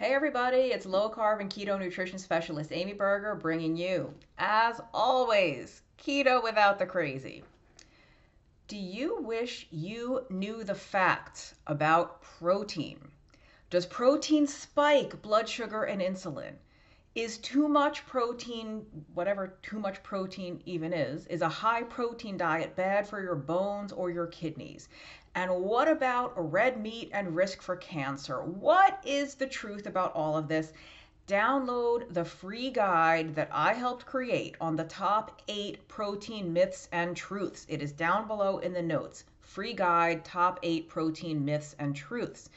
Hey everybody, it's low carb and keto nutrition specialist Amy Berger bringing you, as always, keto without the crazy. Do you wish you knew the facts about protein? Does protein spike blood sugar and insulin? Is too much protein, whatever too much protein even is a high protein diet bad for your bones or your kidneys? And what about red meat and risk for cancer? What is the truth about all of this? Download the free guide that I helped create on the top 8 protein myths and truths. It is down below in the notes. Free guide, top 8 protein myths and truths.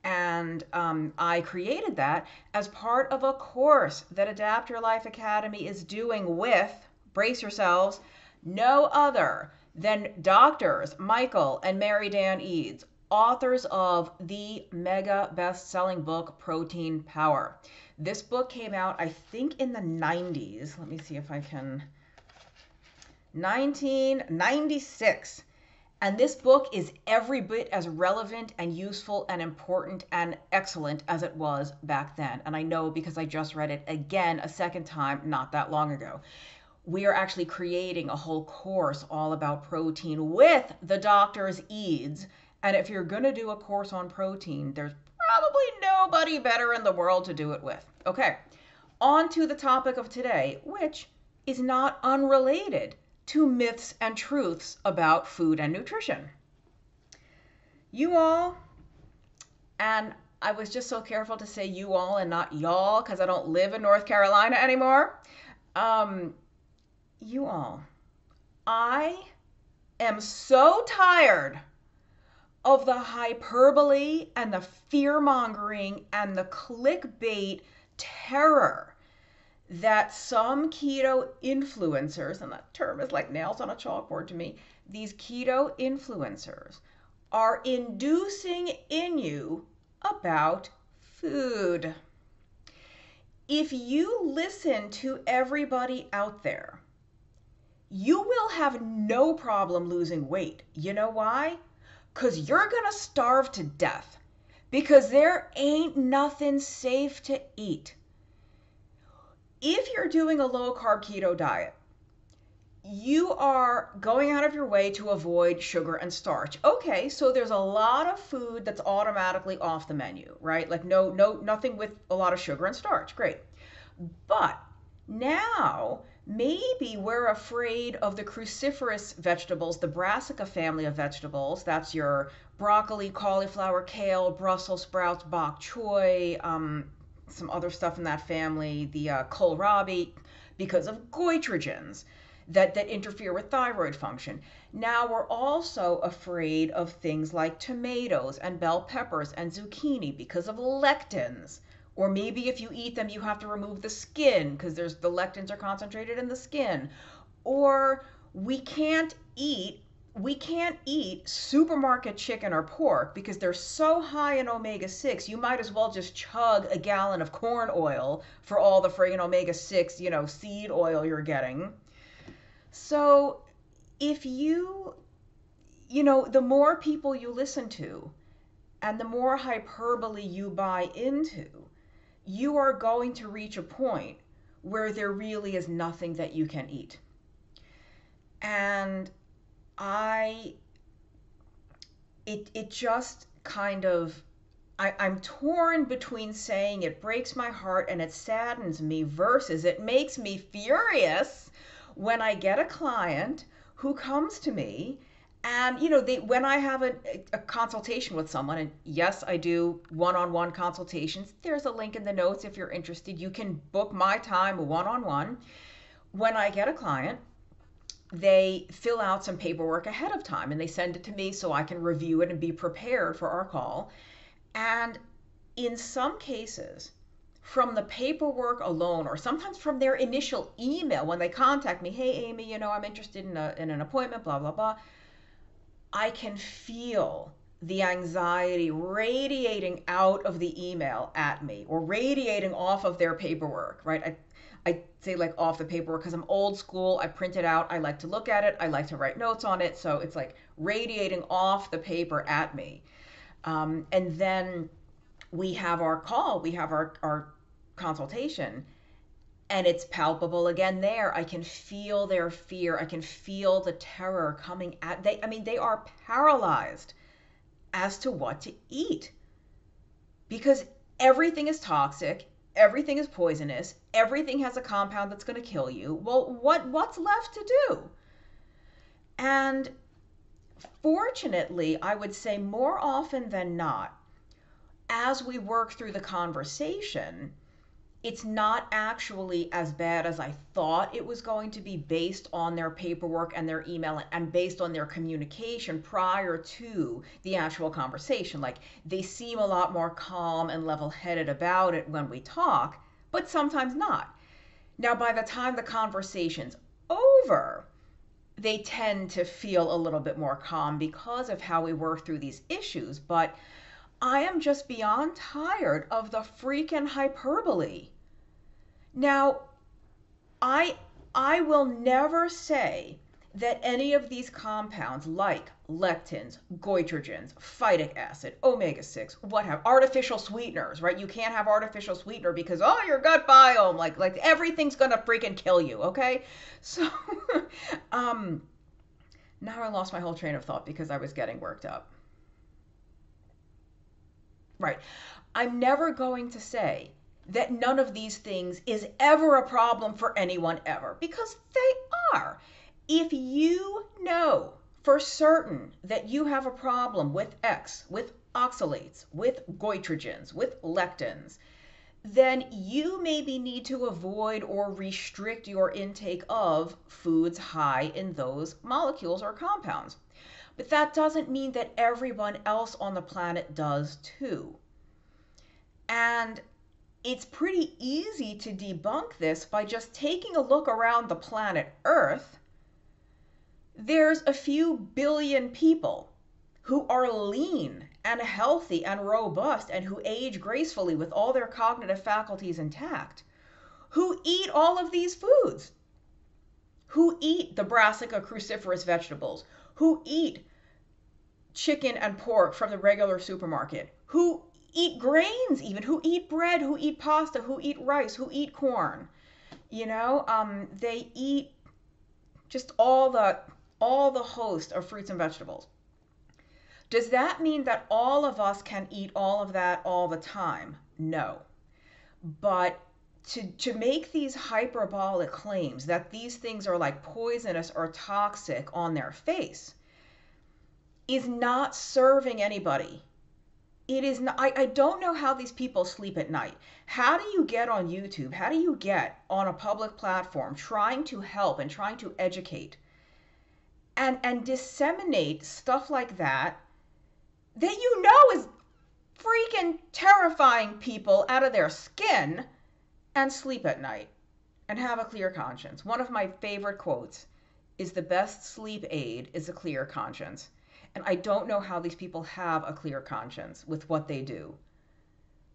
And I created that as part of a course that Adapt Your Life Academy is doing with, brace yourselves, no other than doctors Michael and Mary Dan Eads, authors of the mega best-selling book, Protein Power. This book came out, I think, in the 90s. Let me see if I can. 1996. And this book is every bit as relevant and useful and important and excellent as it was back then. And I know because I just read it again a second time not that long ago. We are actually creating a whole course all about protein with the doctor's Eads. And if you're going to do a course on protein, there's probably nobody better in the world to do it with. Okay, on to the topic of today, which is not unrelated to myths and truths about food and nutrition. You all, and I was just so careful to say you all and not y'all because I don't live in North Carolina anymore. You all, I am so tired of the hyperbole and the fear mongering and the clickbait terror that some keto influencers, and that term is like nails on a chalkboard to me, these keto influencers are inducing in you about food. If you listen to everybody out there, you will have no problem losing weight. You know why? Because you're going to starve to death. Because there ain't nothing safe to eat. If you're doing a low carb keto diet, you are going out of your way to avoid sugar and starch. Okay, so there's a lot of food that's automatically off the menu, right? Like nothing with a lot of sugar and starch. Great. But now maybe we're afraid of the cruciferous vegetables, the brassica family of vegetables. That's your broccoli, cauliflower, kale, Brussels sprouts, bok choy, some other stuff in that family, the kohlrabi, because of goitrogens that interfere with thyroid function. Now we're also afraid of things like tomatoes and bell peppers and zucchini because of lectins. Or maybe if you eat them, you have to remove the skin because the lectins are concentrated in the skin. Or we can't eat supermarket chicken or pork because they're so high in omega-6, you might as well just chug a gallon of corn oil for all the friggin' omega-6, seed oil you're getting. So if the more people you listen to and the more hyperbole you buy into, you are going to reach a point where there really is nothing that you can eat. And it just kind of, I'm torn between saying it breaks my heart and it saddens me versus it makes me furious when I get a client who comes to me and, when I have a consultation with someone, and yes, I do one-on-one consultations. There's a link in the notes if you're interested. You can book my time one-on-one. When I get a client, they fill out some paperwork ahead of time and they send it to me so I can review it and be prepared for our call. And in some cases, from the paperwork alone, or sometimes from their initial email when they contact me, hey, Amy, I'm interested in an appointment, blah, blah, blah. I can feel the anxiety radiating out of the email at me or radiating off of their paperwork, right? I say like off the paperwork because I'm old school. I print it out. I like to look at it. I like to write notes on it. So it's like radiating off the paper at me. And then we have our call, we have our consultation, and it's palpable again there. I can feel their fear. I can feel the terror coming at they I mean they are paralyzed as to what to eat because everything is toxic, everything is poisonous, everything has a compound that's going to kill you. Well, what's left to do? And fortunately, I would say more often than not, as we work through the conversation, it's not actually as bad as I thought it was going to be based on their paperwork and their email and based on their communication prior to the actual conversation. Like they seem a lot more calm and level headed about it when we talk, but sometimes not. Now, by the time the conversation's over, they tend to feel a little bit more calm because of how we work through these issues. But I am just beyond tired of the freaking hyperbole. Now, I will never say that any of these compounds like lectins, goitrogens, phytic acid, omega-6, what have artificial sweeteners, right? You can't have artificial sweetener because oh, your gut biome, like everything's gonna freaking kill you, okay? So now I lost my whole train of thought because I was getting worked up. Right. I'm never going to say that none of these things is ever a problem for anyone ever, because they are. If you know for certain that you have a problem with X, with oxalates, with goitrogens, with lectins, then you maybe need to avoid or restrict your intake of foods high in those molecules or compounds. But that doesn't mean that everyone else on the planet does too. And it's pretty easy to debunk this by just taking a look around the planet Earth. There's a few billion people who are lean and healthy and robust and who age gracefully with all their cognitive faculties intact, who eat all of these foods, who eat the brassica cruciferous vegetables, who eat chicken and pork from the regular supermarket, who eat grains even, who eat bread, who eat pasta, who eat rice, who eat corn. They eat just all the host of fruits and vegetables. Does that mean that all of us can eat all of that all the time? No. But to make these hyperbolic claims that these things are like poisonous or toxic on their face is not serving anybody. It is not, I don't know how these people sleep at night. How do you get on YouTube? How do you get on a public platform trying to help and trying to educate and disseminate stuff like that you know is freaking terrifying people out of their skin and sleep at night and have a clear conscience? One of my favorite quotes is the best sleep aid is a clear conscience. And I don't know how these people have a clear conscience with what they do.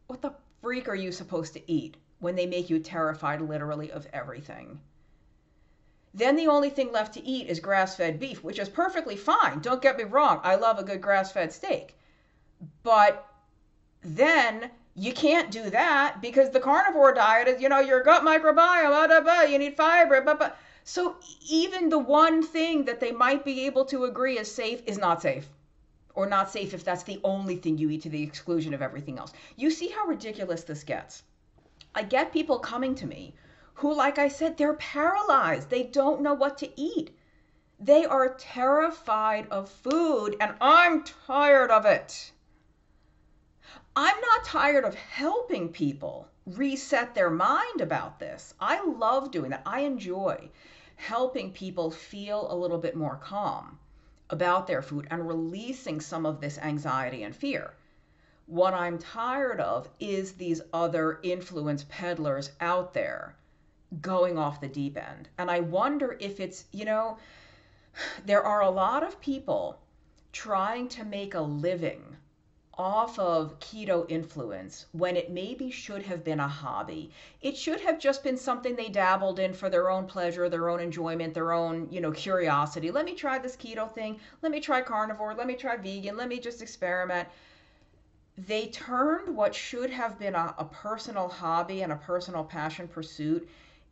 What the freak are you supposed to eat when they make you terrified literally of everything? Then the only thing left to eat is grass-fed beef, which is perfectly fine. Don't get me wrong. I love a good grass-fed steak. But then you can't do that because the carnivore diet is, your gut microbiome, you need fiber, So even the one thing that they might be able to agree is safe is not safe. Or not safe if that's the only thing you eat to the exclusion of everything else. You see how ridiculous this gets. I get people coming to me who, like I said, they're paralyzed. They don't know what to eat. They are terrified of food, and I'm tired of it. I'm not tired of helping people reset their mind about this. I love doing that. I enjoy helping people feel a little bit more calm about their food and releasing some of this anxiety and fear. What I'm tired of is these other influence peddlers out there going off the deep end. And I wonder if it's, there are a lot of people trying to make a living off of keto influence when it maybe should have been a hobby. It should have just been something they dabbled in for their own pleasure, their own enjoyment, their own, curiosity. Let me try this keto thing. Let me try carnivore. Let me try vegan. Let me just experiment. They turned what should have been a personal hobby and a personal passion pursuit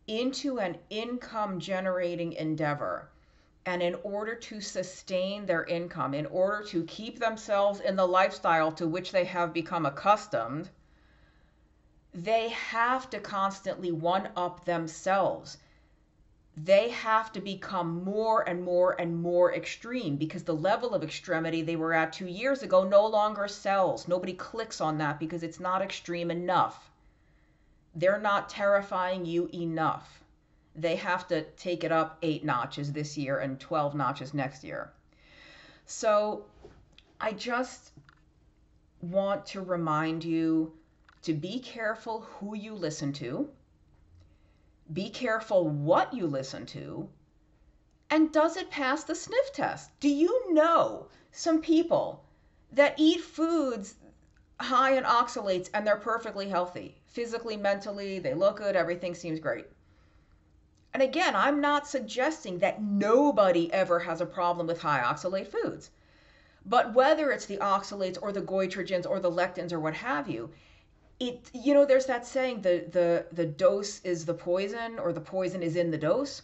into an income generating endeavor. And in order to sustain their income, in order to keep themselves in the lifestyle to which they have become accustomed, they have to constantly one up themselves. They have to become more and more and more extreme because the level of extremity they were at 2 years ago no longer sells. Nobody clicks on that because it's not extreme enough. They're not terrifying you enough. They have to take it up 8 notches this year and 12 notches next year. So I just want to remind you to be careful who you listen to. Be careful what you listen to. And does it pass the sniff test? Do you know some people that eat foods high in oxalates and they're perfectly healthy? Physically, mentally, they look good, everything seems great. And again, I'm not suggesting that nobody ever has a problem with high oxalate foods. But whether it's the oxalates or the goitrogens or the lectins or what have you, there's that saying, the dose is the poison, or the poison is in the dose.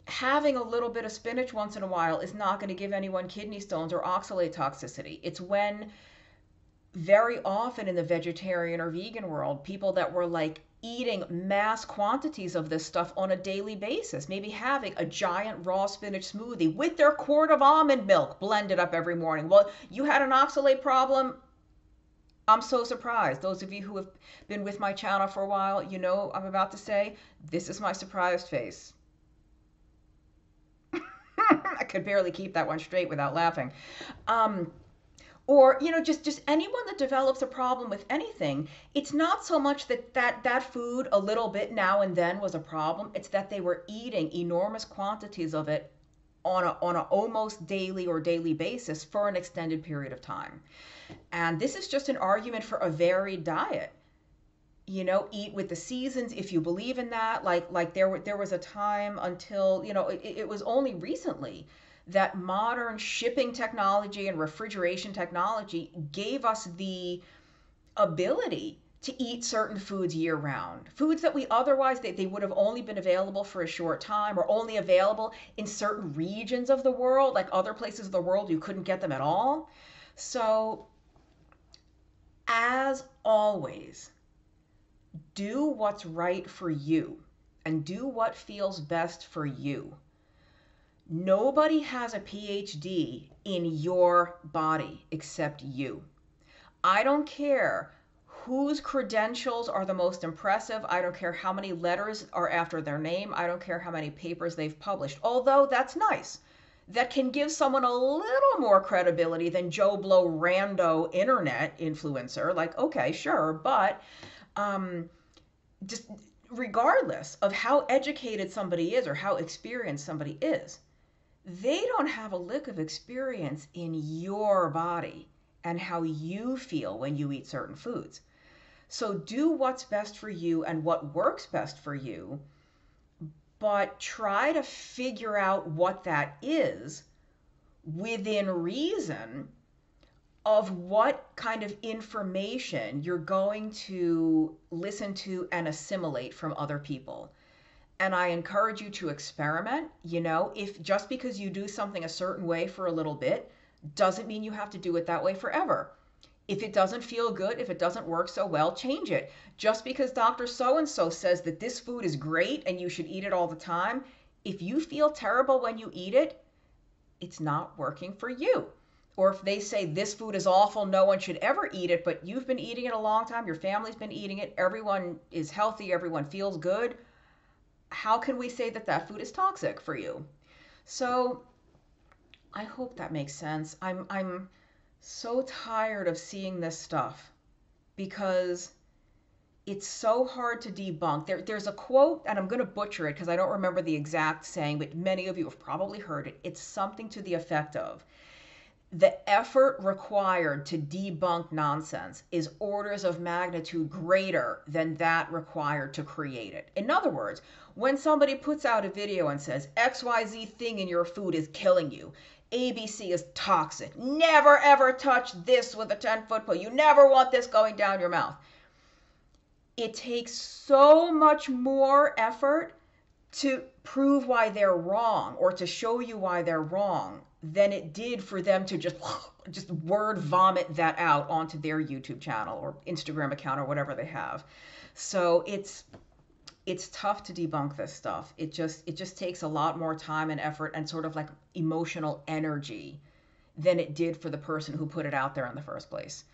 Having a little bit of spinach once in a while is not going to give anyone kidney stones or oxalate toxicity. It's when very often in the vegetarian or vegan world, people that were like eating mass quantities of this stuff on a daily basis, maybe having a giant raw spinach smoothie with their quart of almond milk blended up every morning. Well, you had an oxalate problem. I'm so surprised. Those of you who have been with my channel for a while, you know I'm about to say, this is my surprised face. I could barely keep that one straight without laughing. Or, just anyone that develops a problem with anything, it's not so much that food a little bit now and then was a problem. It's that they were eating enormous quantities of it on a almost daily or daily basis for an extended period of time. And this is just an argument for a varied diet. Eat with the seasons if you believe in that. Like there was a time until, it was only recently that modern shipping technology and refrigeration technology gave us the ability to eat certain foods year round. Foods that we otherwise, they would have only been available for a short time, or only available in certain regions of the world, like other places of the world you couldn't get them at all. So, as always, do what's right for you and do what feels best for you. Nobody has a PhD in your body except you. I don't care whose credentials are the most impressive. I don't care how many letters are after their name. I don't care how many papers they've published, although that's nice. That can give someone a little more credibility than Joe Blow rando internet influencer. Like, okay, sure, but just regardless of how educated somebody is or how experienced somebody is, they don't have a lick of experience in your body and how you feel when you eat certain foods. So do what's best for you and what works best for you, but try to figure out what that is within reason of what kind of information you're going to listen to and assimilate from other people. And I encourage you to experiment. If just because you do something a certain way for a little bit doesn't mean you have to do it that way forever. If it doesn't feel good, if it doesn't work so well, change it. Just because Dr. So-and-so says that this food is great and you should eat it all the time, if you feel terrible when you eat it, it's not working for you. Or if they say this food is awful, no one should ever eat it, but you've been eating it a long time, your family's been eating it, everyone is healthy, everyone feels good, how can we say that that food is toxic for you? So I hope that makes sense. I'm so tired of seeing this stuff because it's so hard to debunk. There's a quote, and I'm going to butcher it because I don't remember the exact saying, but many of you have probably heard it. It's something to the effect of, the effort required to debunk nonsense is orders of magnitude greater than that required to create it. In other words, when somebody puts out a video and says XYZ thing in your food is killing you, ABC is toxic. Never ever touch this with a 10-foot pole. You never want this going down your mouth. It takes so much more effort to prove why they're wrong or to show you why they're wrong than it did for them to just word vomit that out onto their YouTube channel or Instagram account or whatever they have. So it's tough to debunk this stuff. It just takes a lot more time and effort and sort of like emotional energy than it did for the person who put it out there in the first place.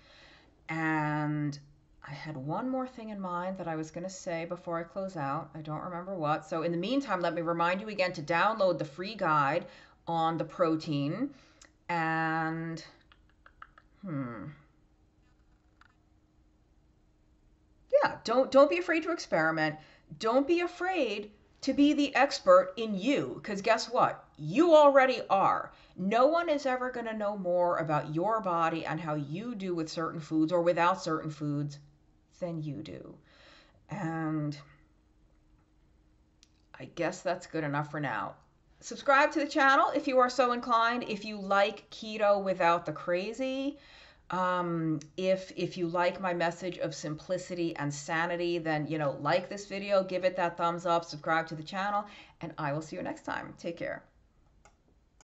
And I had one more thing in mind that I was going to say before I close out. I don't remember what. So in the meantime, let me remind you again to download the free guide on the protein. And yeah, don't be afraid to experiment. Don't be afraid to be the expert in you, because guess what? You already are. No one is ever going to know more about your body and how you do with certain foods or without certain foods than you do. And I guess that's good enough for now. Subscribe to the channel if you are so inclined. If you like keto without the crazy, if you like my message of simplicity and sanity, then, like this video, give it that thumbs up, subscribe to the channel, and I will see you next time. Take care.